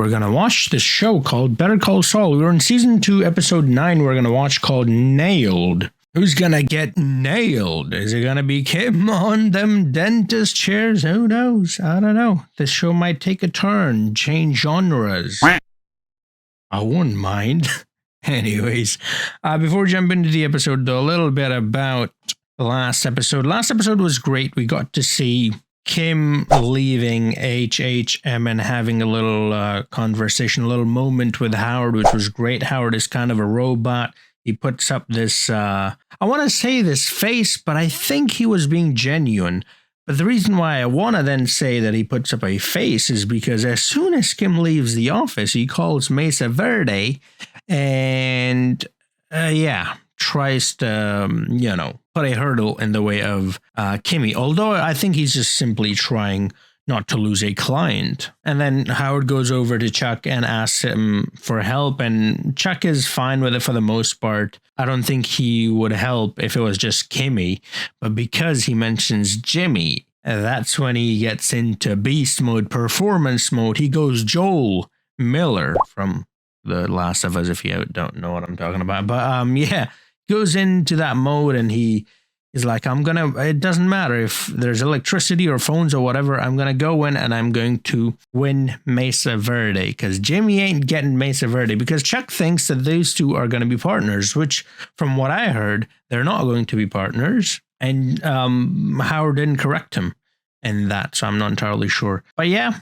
we're going to watch this show called Better Call Saul. We're in season 2, episode 9. We're going to watch called Nailed. Who's going to get nailed? Is it going to be Kim on them dentist chairs? Who knows? I don't know. This show might take a turn, change genres. I wouldn't mind. Anyways, before we jump into the episode, though, a little bit about the last episode. Last episode was great. We got to see Kim leaving HHM and having a little conversation, a little moment with Howard, which was great. Howard is kind of a robot. He puts up this, I want to say this face, but I think he was being genuine. But the reason why I want to then say that he puts up a face is because as soon as Kim leaves the office, he calls Mesa Verde and, tries to, put a hurdle in the way of Kimmy. Although I think he's just simply trying not to lose a client. And then Howard goes over to Chuck and asks him for help, and Chuck is fine with it for the most part. I don't think he would help if it was just Kimmy, but because he mentions Jimmy, that's when he gets into beast mode, performance mode. He goes Joel Miller from The Last of Us, if you don't know what I'm talking about. But goes into that mode, and he's like, it doesn't matter if there's electricity or phones or whatever, I'm going to go in and I'm going to win Mesa Verde, because Jimmy ain't getting Mesa Verde, because Chuck thinks that those two are going to be partners, which from what I heard, they're not going to be partners. And Howard didn't correct him in that, so I'm not entirely sure. But yeah,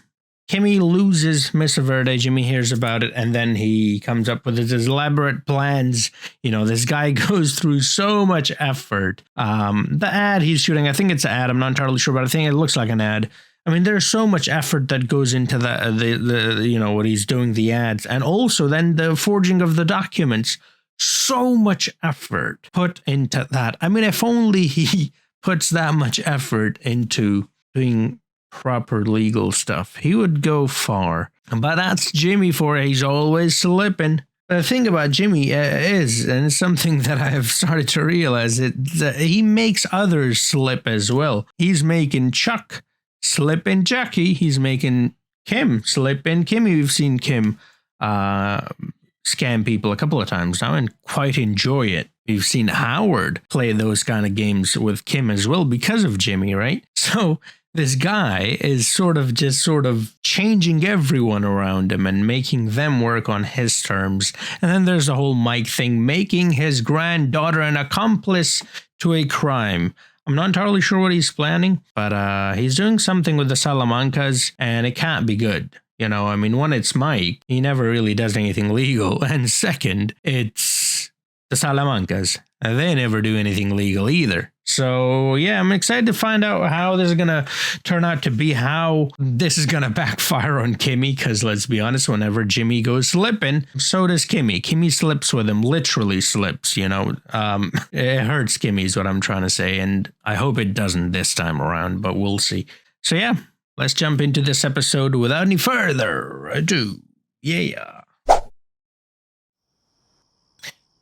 Kimmy loses Mesa Verde. Jimmy hears about it, and then he comes up with his elaborate plans. This guy goes through so much effort. The ad he's shooting, I think it's an ad. I'm not entirely sure, but I think it looks like an ad. I mean, there's so much effort that goes into the what he's doing, the ads, and also then the forging of the documents. So much effort put into that. I mean, if only he puts that much effort into doing proper legal stuff, he would go far. But that's Jimmy for you. He's always slipping. The thing about Jimmy is, and it's something that I have started to realize, that he makes others slip as well. He's making Chuck slip in Jackie. He's making Kim slip in Kimmy. We've seen Kim scam people a couple of times now and quite enjoy it. We've seen Howard play those kind of games with Kim as well because of Jimmy, right? So this guy is sort of changing everyone around him and making them work on his terms. And then there's the whole Mike thing, making his granddaughter an accomplice to a crime. I'm not entirely sure what he's planning, but he's doing something with the Salamancas, and it can't be good. I mean, one, it's Mike. He never really does anything legal. And second, it's the Salamancas. They never do anything legal either. So, yeah, I'm excited to find out how this is going to turn out to be, how this is going to backfire on Kimmy, because let's be honest, whenever Jimmy goes slipping, so does Kimmy. Kimmy slips with him, literally slips, It hurts Kimmy is what I'm trying to say, and I hope it doesn't this time around, but we'll see. So, yeah, let's jump into this episode without any further ado. Yeah.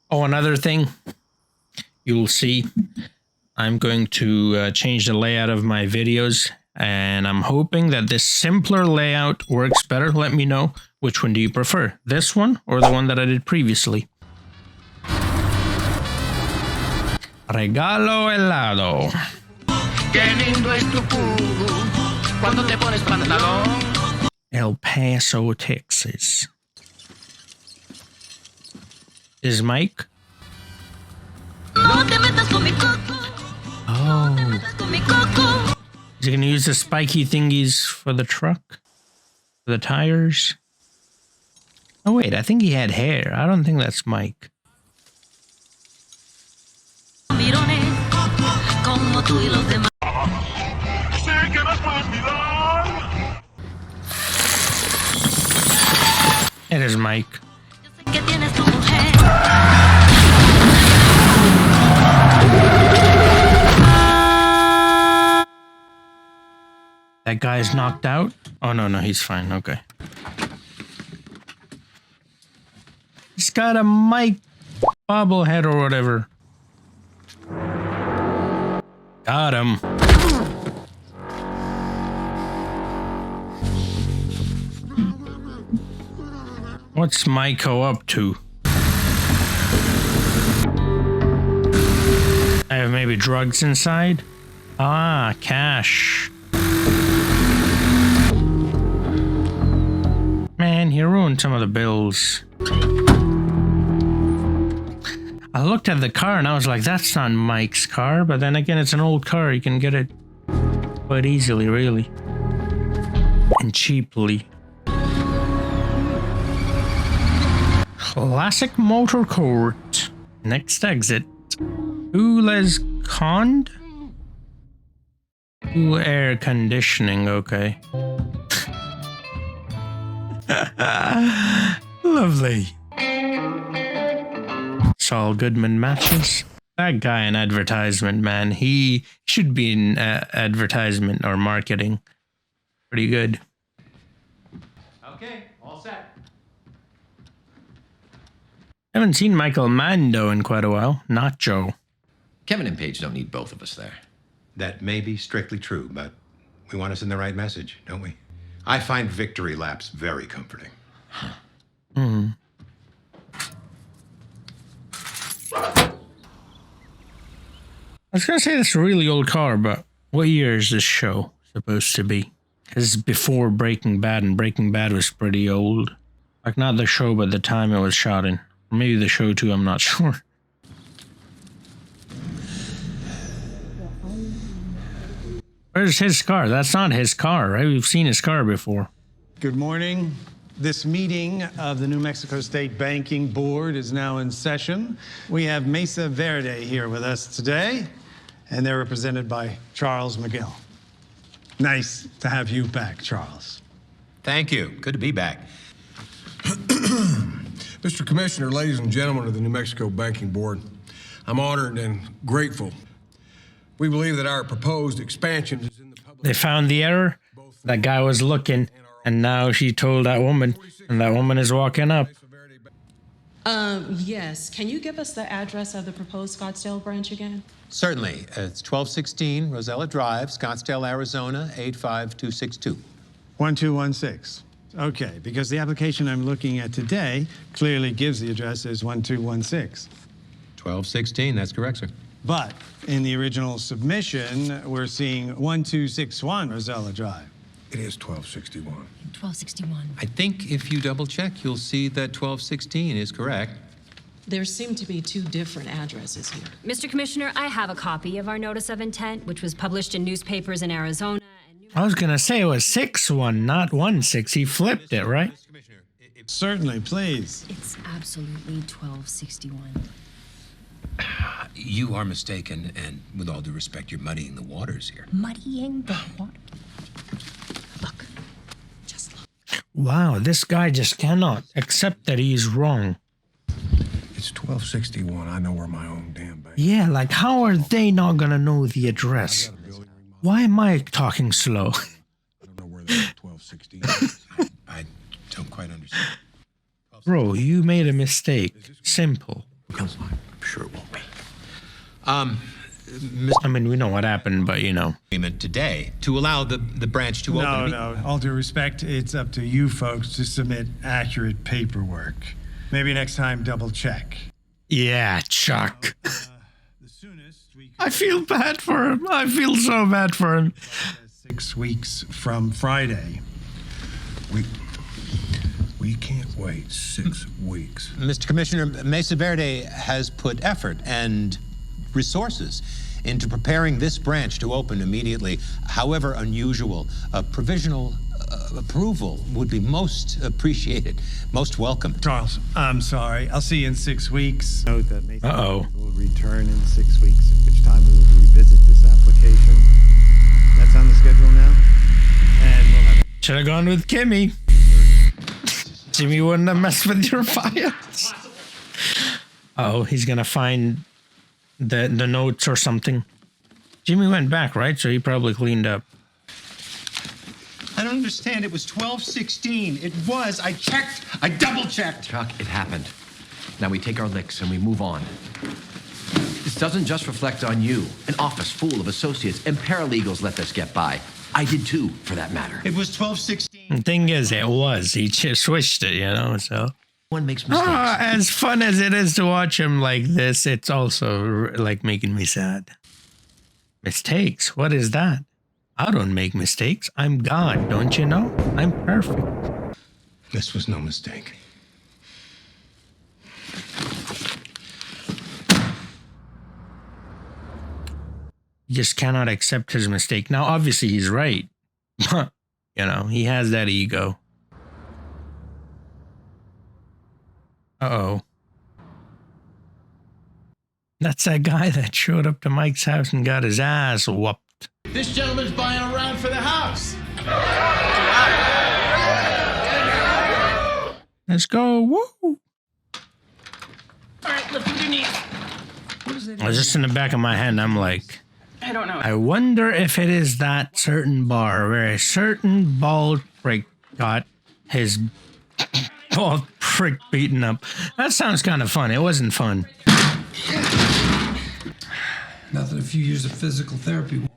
Oh, another thing you'll see, I'm going to change the layout of my videos, and I'm hoping that this simpler layout works better. Let me know, which one do you prefer, this one or the one that I did previously? Regalo helado. El Paso, Texas. Is Mike? Oh. Is he going to use the spiky thingies for the truck? For the tires? Oh, wait, I think he had hair. I don't think that's Mike. It is Mike. That guy's knocked out? Oh, no, he's fine. Okay. He's got a Mike bobblehead or whatever. Got him. What's Maiko up to? I have maybe drugs inside? Ah, cash. Man, he ruined some of the bills. I looked at the car and I was like, that's not Mike's car. But then again, it's an old car. You can get it quite easily, really. And cheaply. Classic motor court. Next exit. Ouwehand? Ooh, air conditioning, okay. Lovely. Saul Goodman matches. That guy in advertisement, man. He should be in advertisement or marketing. Pretty good. Okay, all set. Haven't seen Michael Mando in quite a while. Not Joe. Kevin and Paige don't need both of us there. That may be strictly true, but we want to send the right message, don't we? I find victory laps very comforting. Hmm. I was gonna say this is a really old car, but what year is this show supposed to be? This is before Breaking Bad, and Breaking Bad was pretty old. Like, not the show, but the time it was shot in. Maybe the show too, I'm not sure. Where's his car? That's not his car, right? We've seen his car before. Good morning. This meeting of the New Mexico State Banking Board is now in session. We have Mesa Verde here with us today, and they're represented by Charles McGill. Nice to have you back, Charles. Thank you. Good to be back. Mr. Commissioner, ladies and gentlemen of the New Mexico Banking Board, I'm honored and grateful. We believe that our proposed expansion is in the public. They found the error. That guy was looking, and now she told that woman, and that woman is walking up. Yes. Can you give us the address of the proposed Scottsdale branch again? Certainly. It's 1216 Rosella Drive, Scottsdale, Arizona, 85262. 1216. Okay, because the application I'm looking at today clearly gives the address as 1216. 1216, that's correct, sir. But in the original submission, we're seeing 1261 Rosella Drive. It is 1261. 1261. I think if you double check, you'll see that 1216 is correct. There seem to be two different addresses here. Mr. Commissioner, I have a copy of our notice of intent, which was published in newspapers in Arizona. I was gonna say it was 6-1, not 1-6. He flipped it, right? Certainly, please. It's absolutely 1261. You are mistaken, and with all due respect, you're muddying the waters here. Muddying the water. Look. Just look. Wow, this guy just cannot accept that he's wrong. It's 1261. I know where my own damn bank. Yeah, like, how are they not gonna know the address? Why am I talking slow? I don't know where that 1216 is. I don't quite understand. Bro, you made a mistake. Simple. I'm sure it won't be. I mean, we know what happened, but you know. Agreement today to allow the branch to open. No, all due respect, it's up to you folks to submit accurate paperwork. Maybe next time, double check. Yeah, Chuck. The soonest we could I feel bad for him. I feel so bad for him. 6 weeks from Friday. We can't wait 6 weeks. Mr. Commissioner, Mesa Verde has put effort and resources into preparing this branch to open immediately. However unusual, a provisional approval would be most appreciated, most welcome. Charles, I'm sorry. I'll see you in 6 weeks. Note that Mason will return in 6 weeks, at which time we will revisit this application. That's on the schedule now. And we'll have Should have gone with Kimmy. Jimmy wouldn't have messed with your files. Oh, he's gonna find the notes or something. Jimmy went back, right? So he probably cleaned up. I don't understand. It was 1216. It was. I checked. I double checked. Chuck, it happened. Now we take our licks and we move on. This doesn't just reflect on you. An office full of associates and paralegals let this get by. I did too, for that matter. It was 1216. The thing is, it was. He switched it, you know, so. One makes mistakes. As fun as it is to watch him like this, it's also like making me sad. Mistakes? What is that? I don't make mistakes. I'm God, don't you know? I'm perfect. This was no mistake. He just cannot accept his mistake. Now, obviously, he's right. You know, he has that ego. Uh-oh. That's that guy that showed up to Mike's house and got his ass whooped. This gentleman's buying a round for the house. Let's go. Woo! All right, lift with your knees. I was just in the back of my head and I'm like, I don't know. I wonder if it is that certain bar where a certain bald prick got his bald prick beaten up. That sounds kind of fun. It wasn't fun. Nothing if you use a physical therapy.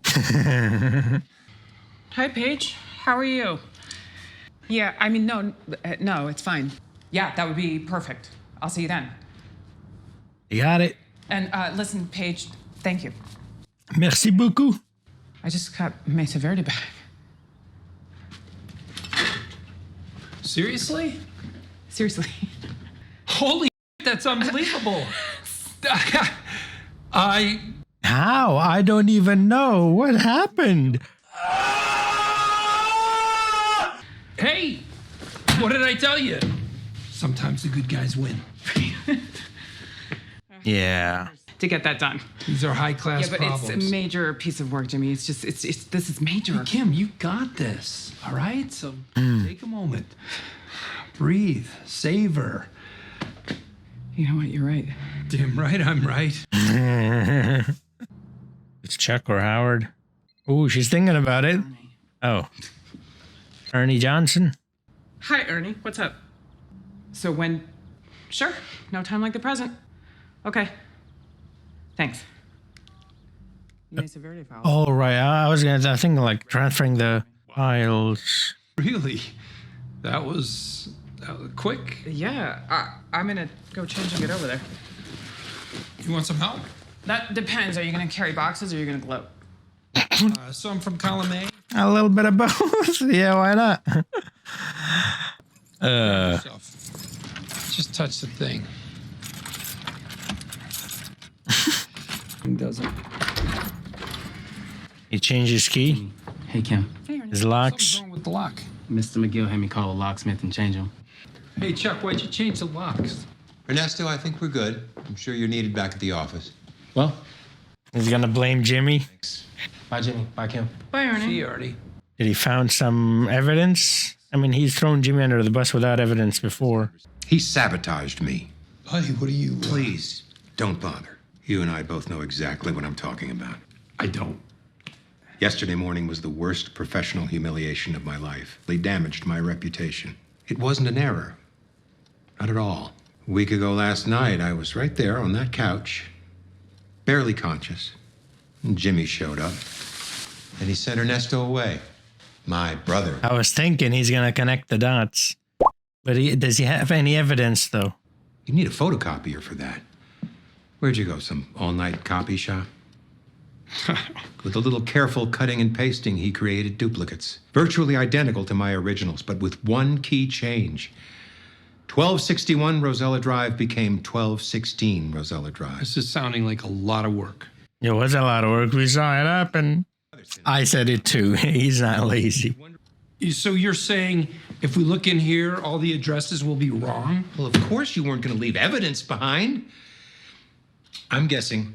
Hi, Paige. How are you? Yeah, I mean, no, it's fine. Yeah, that would be perfect. I'll see you then. You got it. And listen, Paige, thank you. Merci beaucoup. I just got Mesa Verde back. Seriously? Seriously. Holy that's unbelievable. How? I don't even know. What happened? Hey, what did I tell you? Sometimes the good guys win. Yeah. To get that done. These are high-class problems. problems. It's a major piece of work, Jimmy. It's just, this is major. Hey, Kim, you got this, all right? So take a moment. Breathe, savor. You know what? You're right. Damn right, I'm right. It's Chuck or Howard. Ooh, she's thinking about it. Oh. Ernie Johnson. Hi, Ernie. What's up? So when... Sure. No time like the present. Okay. Thanks. Mesa Verde file. Oh, right. I think like transferring the files. Really? That was quick. Yeah. I'm gonna go change and get over there. You want some help? That depends. Are you gonna carry boxes or are you gonna gloat? Some from column A. A little bit of both. Yeah, why not? Just touch the thing. It doesn't. He changed his key. Hey, Kim. His locks. Something's wrong with the lock. Mr. McGill had me call a locksmith and change them. Hey, Chuck, why'd you change the locks? Ernesto, I think we're good. I'm sure you're needed back at the office. Well, He's gonna blame Jimmy. Thanks. bye, Jimmy. Bye, Kim. Bye, Ernie. See you, Artie. Did he found some evidence? I mean, he's thrown Jimmy under the bus without evidence before. He sabotaged me. Buddy, what are you... Please, don't bother. You and I both know exactly what I'm talking about. I don't. Yesterday morning was the worst professional humiliation of my life. They damaged my reputation. It wasn't an error. Not at all. A week ago last night, I was right there on that couch, barely conscious. And Jimmy showed up, and he sent Ernesto away. My brother. I was thinking he's gonna connect the dots. But does he have any evidence, though? You need a photocopier for that. Where'd you go? Some all-night copy shop? With a little careful cutting and pasting, he created duplicates, virtually identical to my originals, but with one key change. 1261 Rosella Drive became 1216 Rosella Drive. This is sounding like a lot of work. It was a lot of work. We saw it happen. I said it too. He's not lazy. So you're saying if we look in here, all the addresses will be wrong? Well, of course you weren't going to leave evidence behind. I'm guessing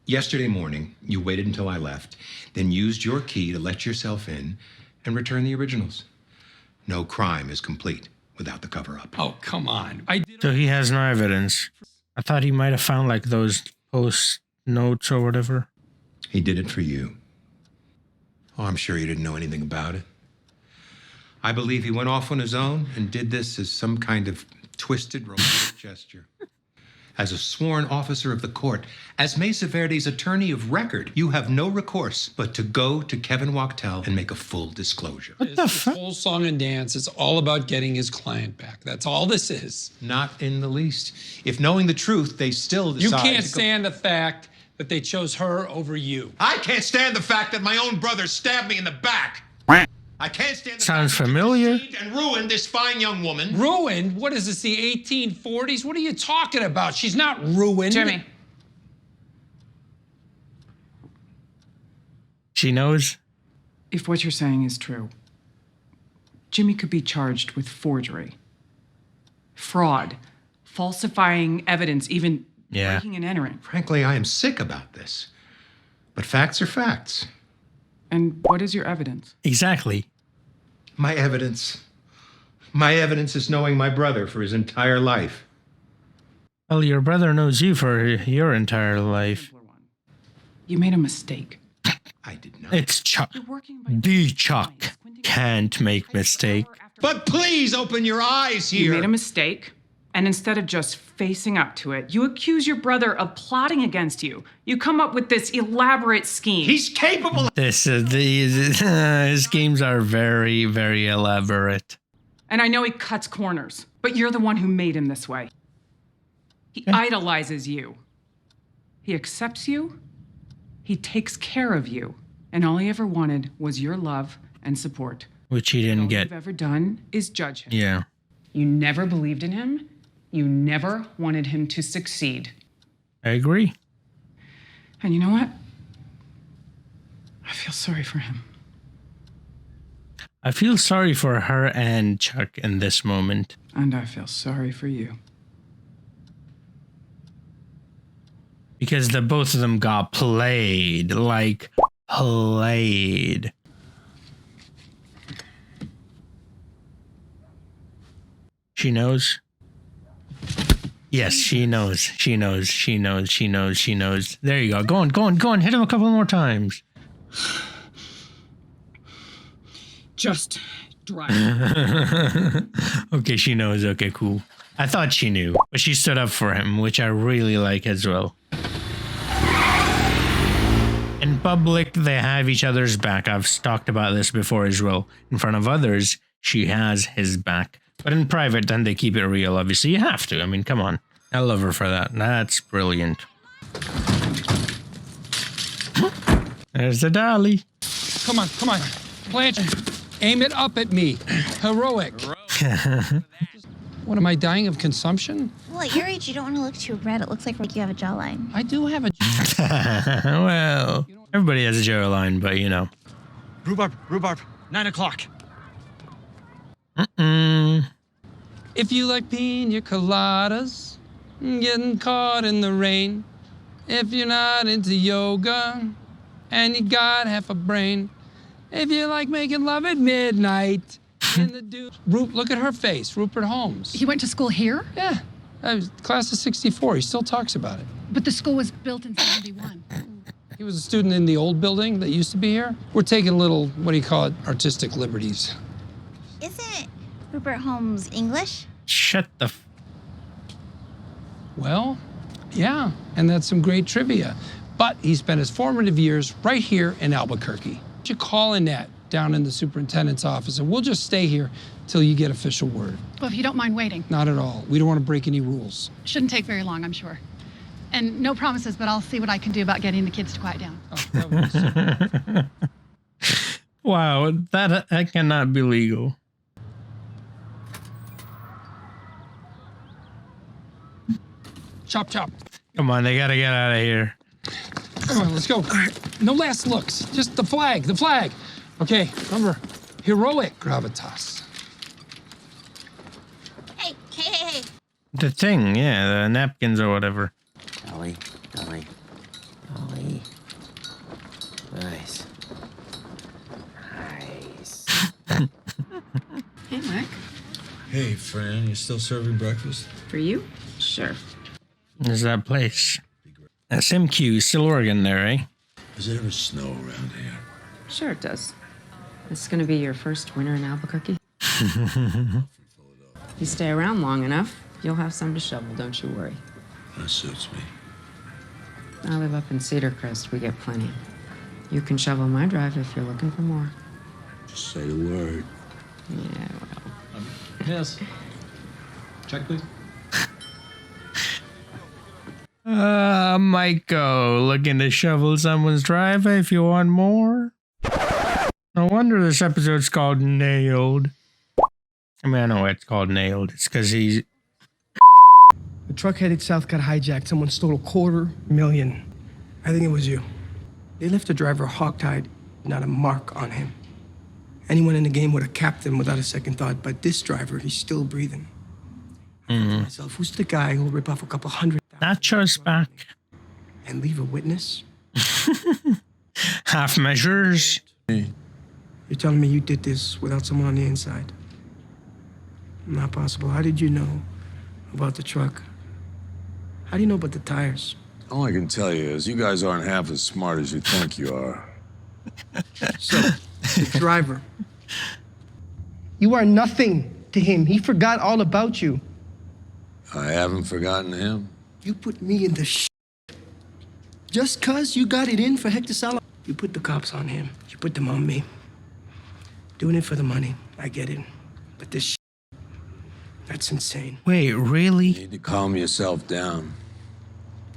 yesterday morning you waited until I left, then used your key to let yourself in and return the originals. No crime is complete without the cover-up. Oh, come on. So he has no evidence. I thought he might have found like those post notes or whatever. He did it for you. Oh, I'm sure you didn't know anything about it. I believe he went off on his own and did this as some kind of twisted romantic gesture. As a sworn officer of the court, as Mesa Verde's attorney of record, you have no recourse but to go to Kevin Wachtel and make a full disclosure. What the fuck? Whole song and dance is all about getting his client back. That's all this is. Not in the least. If knowing the truth, they still decide You to can't go- stand the fact that they chose her over you. I can't stand the fact that my own brother stabbed me in the back. I can't stand the Sounds fact familiar. that he deceived and ruined this fine young woman. Ruined? What is this, the 1840s? What are you talking about? She's not ruined. Jimmy. She knows. If what you're saying is true, Jimmy could be charged with forgery, fraud, falsifying evidence, even breaking and entering. Frankly, I am sick about this. But facts are facts. And what is your evidence? Exactly. My evidence. My evidence is knowing my brother for his entire life. Well, your brother knows you for your entire life. You made a mistake. I did not. It's Chuck. The Chuck can't make mistake. But please open your eyes You here. made a mistake, and instead of just facing up to it, you accuse your brother of plotting against you. You come up with this elaborate scheme. He's capable. His schemes are very, very elaborate. And I know he cuts corners, but you're the one who made him this way. He idolizes you. He accepts you. He takes care of you. And all he ever wanted was your love and support. Which he didn't All get. you've ever done is judge him. Yeah. You never believed in him. You never wanted him to succeed. I agree. And you know what? I feel sorry for him. I feel sorry for her and Chuck in this moment. And I feel sorry for you. Because the both of them got played. Like, played. She knows? Yes, she knows. She knows. She knows. She knows. She knows. There you go. Go on, go on, go on. Hit him a couple more times. Just drive. Okay, she knows. Okay, cool. I thought she knew, but she stood up for him, which I really like as well. In public, they have each other's back. I've talked about this before as well. In front of others, she has his back. But in private, then they keep it real, obviously. You have to. I mean, come on. I love her for that. That's brilliant. There's the dolly. Come on, come on. Blanche, aim it up at me. Heroic. What, am I dying of consumption? Well, at your age, you don't want to look too red. It looks like you have a jawline. I do have a Well, everybody has a jawline, but you know. Rhubarb, 9 o'clock. If you like pina coladas, getting caught in the rain. If you're not into yoga, and you got half a brain. If you like making love at midnight. In the look at her face, Rupert Holmes. He went to school here? Yeah, class of 64. He still talks about it. But the school was built in 71. He was a student in the old building that used to be here. We're taking little, what do you call it, artistic liberties. Isn't Rupert Holmes English? Shut the Well, yeah, and that's some great trivia. But he spent his formative years right here in Albuquerque. You call Annette down in the superintendent's office, and we'll just stay here till you get official word. Well, if you don't mind waiting. Not at all. We don't want to break any rules. Shouldn't take very long, I'm sure. And no promises, but I'll see what I can do about getting the kids to quiet down. Wow, that cannot be legal. Chop, chop. Come on, they gotta get out of here. Come on, let's go. No last looks. Just the flag, the flag. Okay, remember, heroic gravitas. Hey, hey, hey, hey. The thing, yeah, the napkins or whatever. Dolly. Nice. Hey, Mike. Hey, Fran, you still serving breakfast? For you? Sure. There's that place. SMQ, still working there, eh? Does it ever snow around here? Sure it does. This is going to be your first winter in Albuquerque. You stay around long enough, you'll have some to shovel, don't you worry. That suits me. I live up in Cedar Crest. We get plenty. You can shovel my drive if you're looking for more. Just say the word. Yeah, well. Yes. Check, please. Michael, looking to shovel someone's driveway if you want more? No wonder this episode's called Nailed. I mean, I know it's called Nailed. It's because he's... The truck headed south got hijacked. Someone stole $250,000. I think it was you. They left the driver hogtied, not a mark on him. Anyone in the game would have capped him without a second thought, but this driver, he's still breathing. I thought to myself, who's the guy who'll rip off a couple $100,000 Nachos back. and leave a witness? Half measures. You're telling me you did this without someone on the inside? Not possible. How did you know about the truck? How do you know about the tires? All I can tell you is you guys aren't half as smart as you think you are. So, the driver. You are nothing to him. He forgot all about you. I haven't forgotten him. You put me in the just 'cause you got it in for Hector Sala. You put the cops on him. You put them on me. Doing it for the money. I get it. But this that's insane. Wait, really? You need to calm yourself down.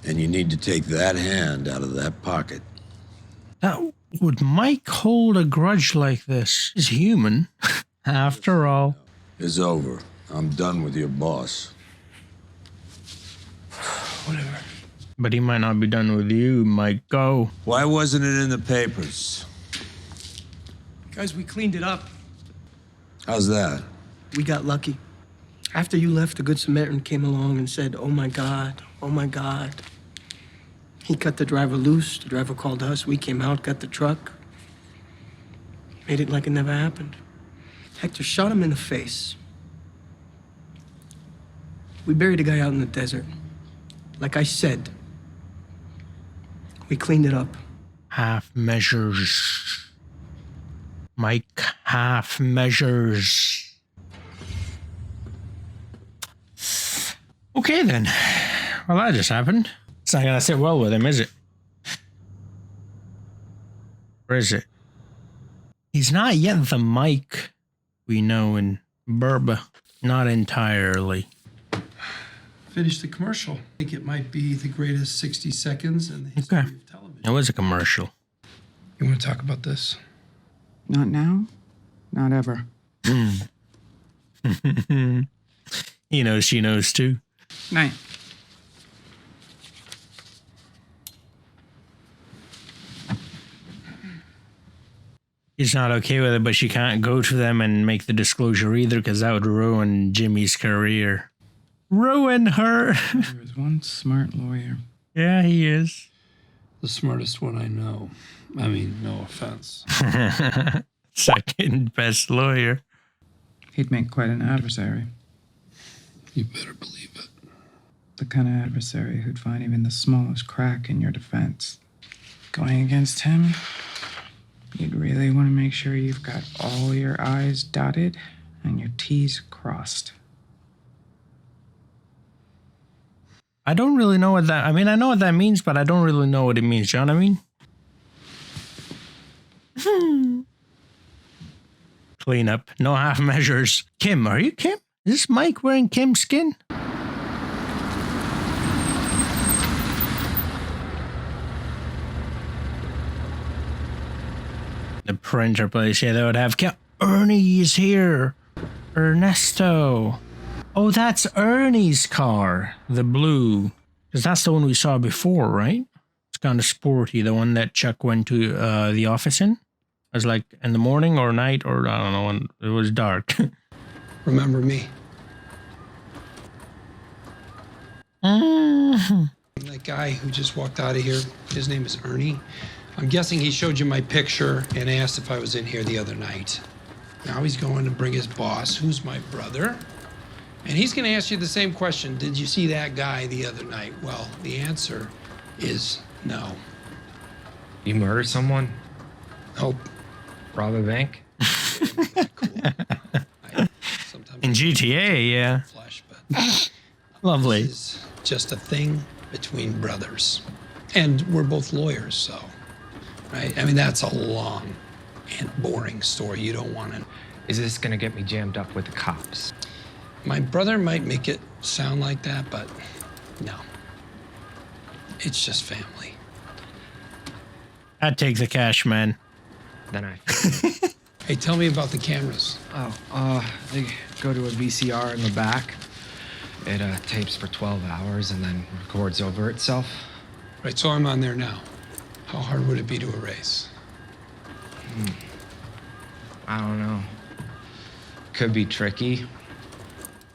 And you need to take that hand out of that pocket. Now, would Mike hold a grudge like this? He's human, after all. It's over. I'm done with your boss. Whatever. But he might not be done with you, Mike. Go. Why wasn't it in the papers? Guys, we cleaned it up. How's that? We got lucky. After you left, the Good Samaritan came along and said, "Oh my God, oh my God." He cut the driver loose. The driver called us. We came out, got the truck. Made it like it never happened. Hector shot him in the face. We buried the guy out in the desert. Like I said, we cleaned it up. Half measures. Mike, half measures. Okay, then. Well, that just happened. It's not gonna sit well with him, is it? Or is it? He's not yet the Mike we know in Burba. Not entirely. Finish the commercial. I think it might be the greatest 60 seconds in the history of television. It was a commercial. You want to talk about this? Not now, not ever. He knows she knows too. Night. He's not okay with it, but she can't go to them and make the disclosure either because that would ruin Jimmy's career. Ruin her. There is one smart lawyer. Yeah, he is. The smartest one I know. I mean, no offense. Second best lawyer. He'd make quite an adversary. You better believe it. The kind of adversary who'd find even the smallest crack in your defense. Going against him, you'd really want to make sure you've got all your I's dotted and your T's crossed. I don't really know what that... I mean, I know what that means, but I don't really know what it means. You know what I mean? Clean up. No half measures. Kim, are you Kim? Is this Mike wearing Kim's skin? The printer place. Yeah, they would have Kim. Ernie is here. Ernesto. Oh, that's Ernie's car. The blue. Because that's the one we saw before, right? It's kind of sporty. The one that Chuck went to the office in. It was like in the morning or night or I don't know when it was dark. Remember me? That guy who just walked out of here, his name is Ernie. I'm guessing he showed you my picture and asked if I was in here the other night. Now he's going to bring his boss, who's my brother. And he's going to ask you the same question. Did you see that guy the other night? Well, the answer is no. You murdered someone? Nope. Rob a bank? In GTA, yeah. Lovely. This is just a thing between brothers. And we're both lawyers, so, right? I mean, that's a long and boring story. You don't want to. Is this gonna get me jammed up with the cops? My brother might make it sound like that, but no. It's just family. I'd take the cash, man. Then I. Hey, tell me about the cameras. They go to a VCR in the back. It tapes for 12 hours and then records over itself. Right, so I'm on there now. How hard would it be to erase? I don't know. Could be tricky.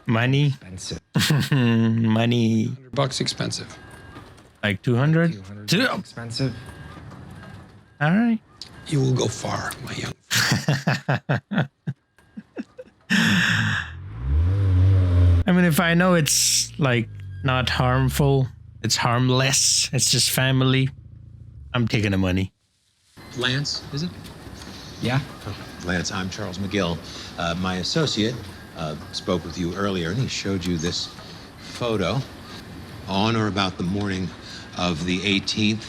Money? Expensive. Money. $100 expensive. Like 200? $200 expensive. All right. You will go far, my young. I mean, if I know it's like not harmful, it's harmless, it's just family, I'm taking the money. Lance, is it? Yeah. Lance, I'm Charles McGill. My associate spoke with you earlier, and he showed you this photo. On or about the morning of the 18th,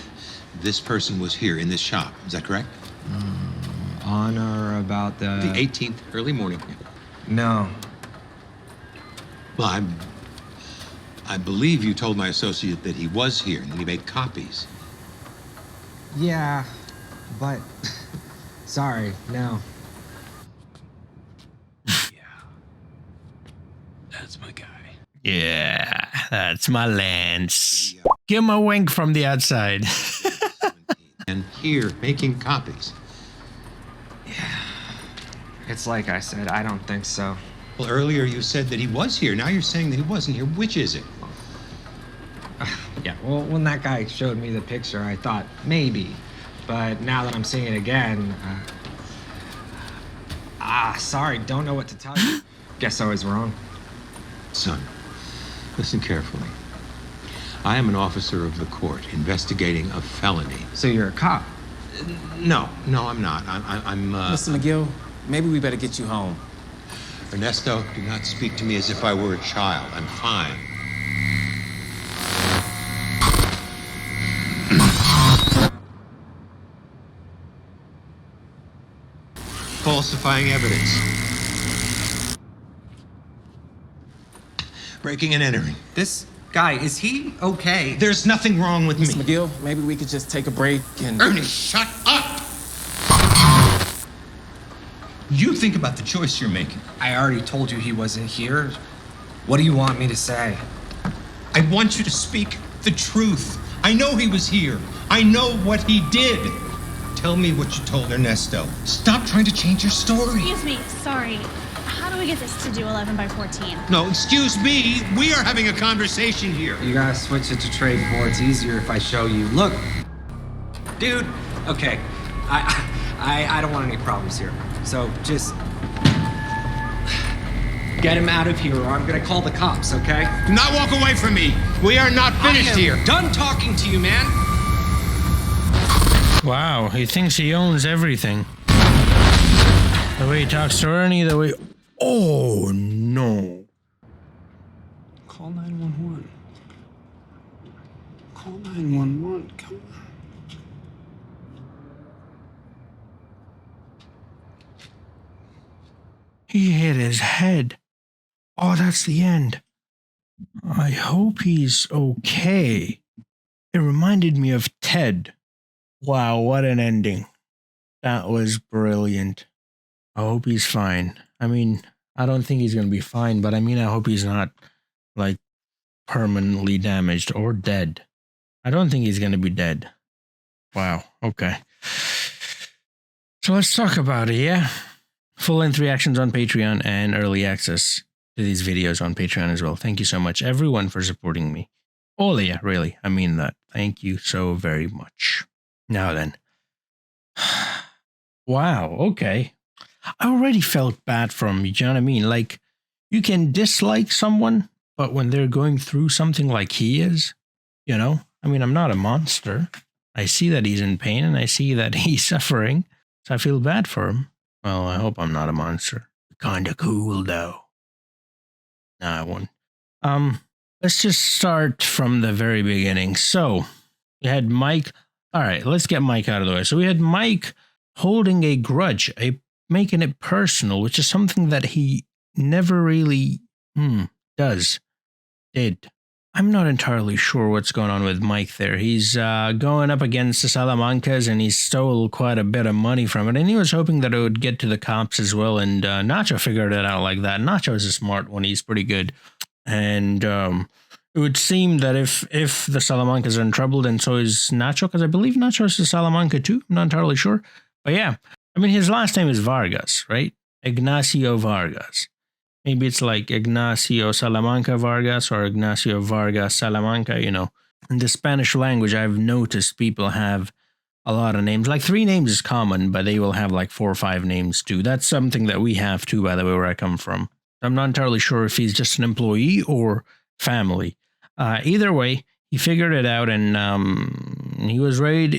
this person was here in this shop. Is that correct? On or about the 18th, early morning. No. Well, I believe you told my associate that he was here and that he made copies. Yeah, but sorry, no. That's my guy. Yeah, that's my Lance. Give him a wink from the outside. And here, making copies. It's like I said, I don't think so. Well, earlier you said that he was here. Now you're saying that he wasn't here. Which is it? Yeah, well, when that guy showed me the picture, I thought maybe. But now that I'm seeing it again, sorry, don't know what to tell you. Guess I was wrong. Son, listen carefully. I am an officer of the court investigating a felony. So you're a cop? No, I'm not. I'm Mr. McGill, maybe we better get you home. Ernesto, do not speak to me as if I were a child. I'm fine. Falsifying evidence. Breaking and entering. This guy, is he okay? There's nothing wrong with me. Mr. McGill, maybe we could just take a break and... Ernie, shut up! You think about the choice you're making. I already told you he wasn't here. What do you want me to say? I want you to speak the truth. I know he was here. I know what he did. Tell me what you told Ernesto. Stop trying to change your story. Excuse me, sorry. How do we get this to do 11 by 14? No, excuse me. We are having a conversation here. You gotta switch it to trade 4. It's easier if I show you. Look, dude. Okay, I don't want any problems here. So just get him out of here, or I'm gonna call the cops. Okay? Do not walk away from me. We are not finished here. Done talking to you, man. Wow, he thinks he owns everything. The way he talks to Ernie, the way... Oh, no. Call 911. Call 911. Come on. He hit his head. Oh, that's the end. I hope he's okay. It reminded me of Ted. Wow, what an ending. That was brilliant. I hope he's fine. I mean, I don't think he's going to be fine, but I mean, I hope he's not, like, permanently damaged or dead. I don't think he's going to be dead. Wow, okay. So let's talk about it, yeah? Full-length reactions on Patreon and early access to these videos on Patreon as well. Thank you so much, everyone, for supporting me. All of you, really. I mean that. Thank you so very much. Now then. Wow, okay. I already felt bad for him, you know what I mean? Like, you can dislike someone, but when they're going through something like he is, you know? I mean, I'm not a monster. I see that he's in pain, and I see that he's suffering, so I feel bad for him. Well, I hope I'm not a monster. Kinda cool, though. Nah, I won't. But let's just start from the very beginning. So we had Mike. All right, let's get Mike out of the way. So we had Mike holding a grudge, making it personal, which is something that he never really did. I'm not entirely sure what's going on with Mike there. He's going up against the Salamancas, and he stole quite a bit of money from it, and he was hoping that it would get to the cops as well, and Nacho figured it out like that. Nacho is a smart one. He's pretty good. And it would seem that if the Salamancas are in trouble, then so is Nacho, because I believe Nacho is a Salamanca too. I'm not entirely sure. But yeah, I mean, his last name is Vargas, right? Ignacio Vargas. Maybe it's like Ignacio Salamanca Vargas or Ignacio Vargas Salamanca, you know. In the Spanish language, I've noticed people have a lot of names. Like 3 names is common, but they will have like 4 or 5 names too. That's something that we have too, by the way, where I come from. I'm not entirely sure if he's just an employee or family. Either way, he figured it out, and he was ready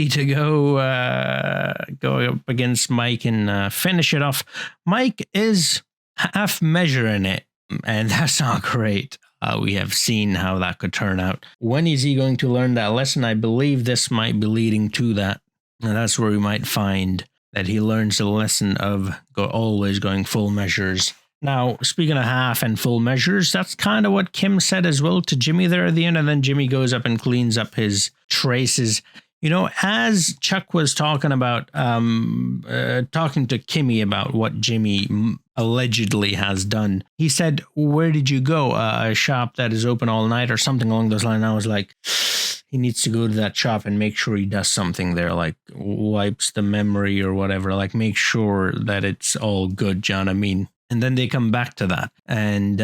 to go up against Mike and finish it off. Mike is half measuring it, and that's not great. We have seen how that could turn out. When is he going to learn that lesson? I believe this might be leading to that. And that's where we might find that he learns the lesson of always going full measures. Now, speaking of half and full measures, that's kind of what Kim said as well to Jimmy there at the end. And then Jimmy goes up and cleans up his traces. You know, as Chuck was talking about, talking to Kimmy about what Jimmy allegedly has done, he said, "Where did you go? A shop that is open all night," or something along those lines. I was like, he needs to go to that shop and make sure he does something there, like wipes the memory or whatever, like make sure that it's all good, John. I mean, and then they come back to that. And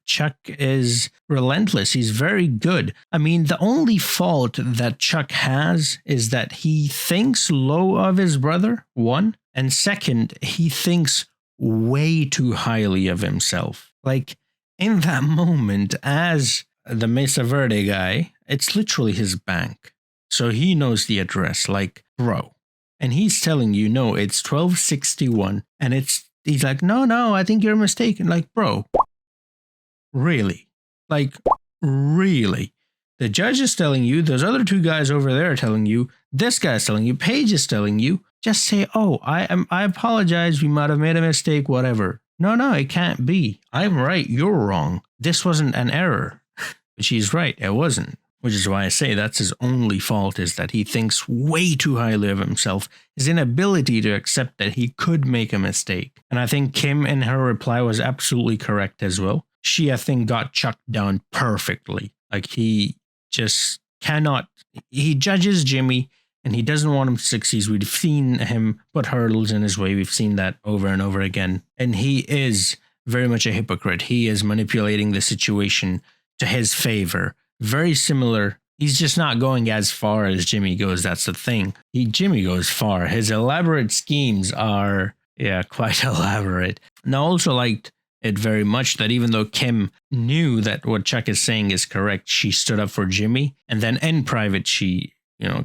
Chuck is relentless. He's very good. I mean, the only fault that Chuck has is that he thinks low of his brother, 1. And 2nd, he thinks way too highly of himself. Like, in that moment, as the Mesa Verde guy, it's literally his bank. So he knows the address, like, bro. And he's telling you, no, it's 1261. And he's like, no, I think you're mistaken. Like, bro, really? Like, really? The judge is telling you, those other 2 guys over there are telling you, this guy's telling you, Paige is telling you, just say, oh, I apologize, we might have made a mistake, whatever. No, it can't be. I'm right, you're wrong. This wasn't an error. But she's right, it wasn't. Which is why I say that's his only fault, is that he thinks way too highly of himself. His inability to accept that he could make a mistake. And I think Kim in her reply was absolutely correct as well. She, I think, got Chuck down perfectly. Like, he just cannot, he judges Jimmy and he doesn't want him to succeed. We've seen him put hurdles in his way. We've seen that over and over again. And he is very much a hypocrite. He is manipulating the situation to his favor. Very similar. He's just not going as far as Jimmy goes. That's the thing. Jimmy goes far. His elaborate schemes are, quite elaborate. And I also liked it very much that even though Kim knew that what Chuck is saying is correct, she stood up for Jimmy. And then in private, she,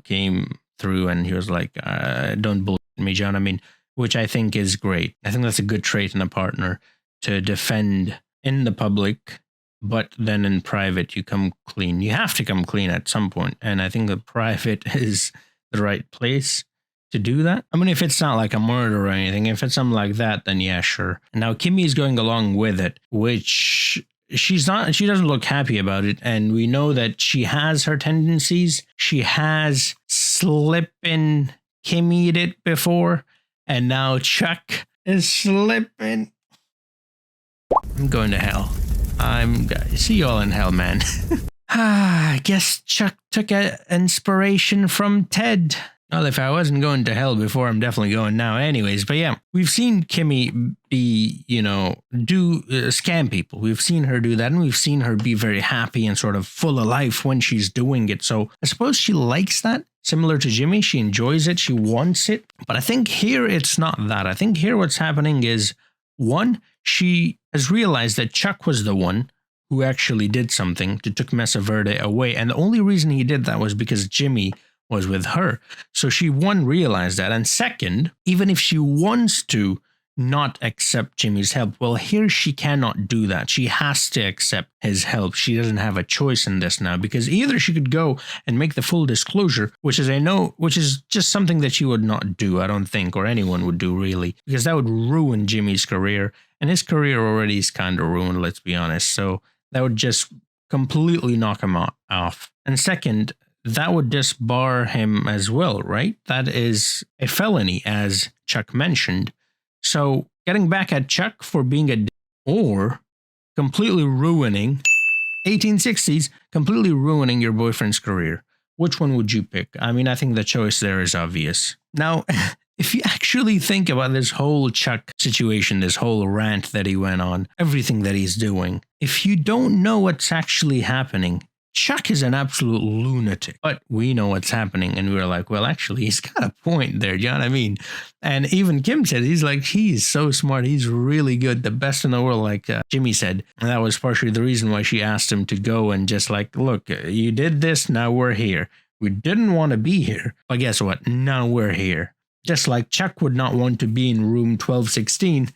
came through and he was like, don't bullshit me, John. I mean, which I think is great. I think that's a good trait in a partner, to defend in the public, but then in private, you come clean. You have to come clean at some point. And I think the private is the right place to do that. I mean, if it's not like a murder or anything, if it's something like that, then yeah, sure. Now, Kimmy is going along with it, which she doesn't look happy about it. And we know that she has her tendencies. She has Slippin Kimmy'd it before. And now Chuck is slipping. I'm going to hell. See you all in hell, man. I guess Chuck took inspiration from Ted. Well, if I wasn't going to hell before, I'm definitely going now anyways. But yeah, we've seen Kimmy be, do scam people. We've seen her do that, and we've seen her be very happy and sort of full of life when she's doing it. So I suppose she likes that. Similar to Jimmy, she enjoys it. She wants it. But I think here it's not that. I think here what's happening is, 1, she has realized that Chuck was the one who actually did something to took Mesa Verde away. And the only reason he did that was because Jimmy was with her. So she, 1, realized that. And 2nd, even if she wants to not accept Jimmy's help. Well, here she cannot do that. She has to accept his help. She doesn't have a choice in this now, because either she could go and make the full disclosure, which is just something that she would not do, I don't think, or anyone would do really, because that would ruin Jimmy's career, and his career already is kind of ruined, let's be honest. So that would just completely knock him off. And second, that would disbar him as well, right? That is a felony, as Chuck mentioned. So getting back at Chuck for being a or completely ruining 1860s, completely ruining your boyfriend's career. Which one would you pick? I mean, I think the choice there is obvious. Now, if you actually think about this whole Chuck situation, this whole rant that he went on, everything that he's doing, if you don't know what's actually happening, Chuck is an absolute lunatic. But we know what's happening, and we were like, well, actually, he's got a point there, you know what I mean? And even Kim said, he's so smart, he's really good, the best in the world, like Jimmy said. And that was partially the reason why she asked him to go and just like, look, you did this, now we're here. We didn't want to be here, but guess what? Now we're here. Just like Chuck would not want to be in room 1216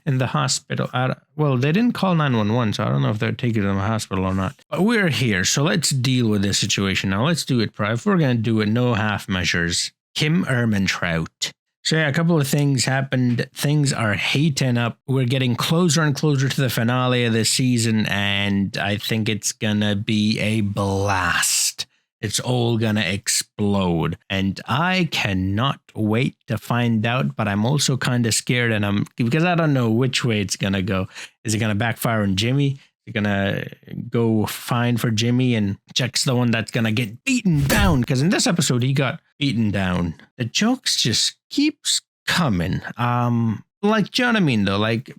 in the hospital. Well, they didn't call 911, so I don't know if they're taking him to the hospital or not. But we're here, so let's deal with this situation now. Let's do it, if we're going to do it, no half measures. Kim Ehrmantraut. So yeah, a couple of things happened. Things are heating up. We're getting closer and closer to the finale of this season, and I think it's going to be a blast. It's all gonna explode, and I cannot wait to find out, but I'm also kind of scared, and because I don't know which way it's gonna go. Is it gonna backfire on Jimmy? Is it gonna go fine for Jimmy, and Chuck's the one that's gonna get beaten down? Because in this episode, he got beaten down. The jokes just keeps coming. Like, do you know what I mean, though? Like,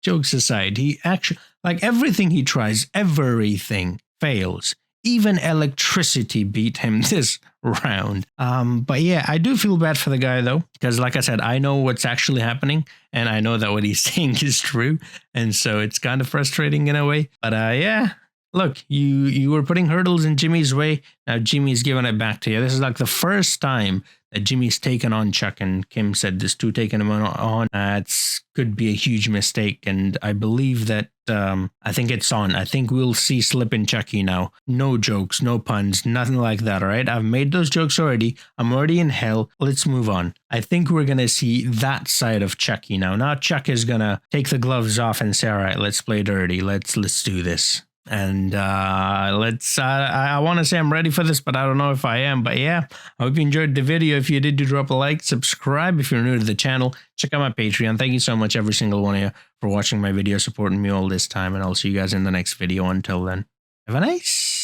jokes aside, he actually, like, everything he tries, everything fails. Even electricity beat him this round. But yeah, I do feel bad for the guy though, because like I said, I know what's actually happening, and I know that what he's saying is true, and so it's kind of frustrating in a way. But yeah, look, you were putting hurdles in Jimmy's way. Now Jimmy's giving it back to you. This is like the first time that Jimmy's taken on Chuck, and Kim said this too, taking him on. It's could be a huge mistake, and I believe that I think it's on. I think we'll see Slippin Chucky now. No jokes, no puns, nothing like that, all right? I've made those jokes already. I'm already in hell. Let's move on. I think we're going to see that side of Chucky now. Now Chuck is going to take the gloves off and say, all right, let's play dirty. Let's do this. And I want to say I'm ready for this, but I don't know if I am. But yeah, I hope you enjoyed the video. If you did, do drop a like, subscribe if you're new to the channel. Check out my Patreon. Thank you so much, every single one of you, for watching my video, supporting me all this time. And I'll see you guys in the next video. Until then, have a nice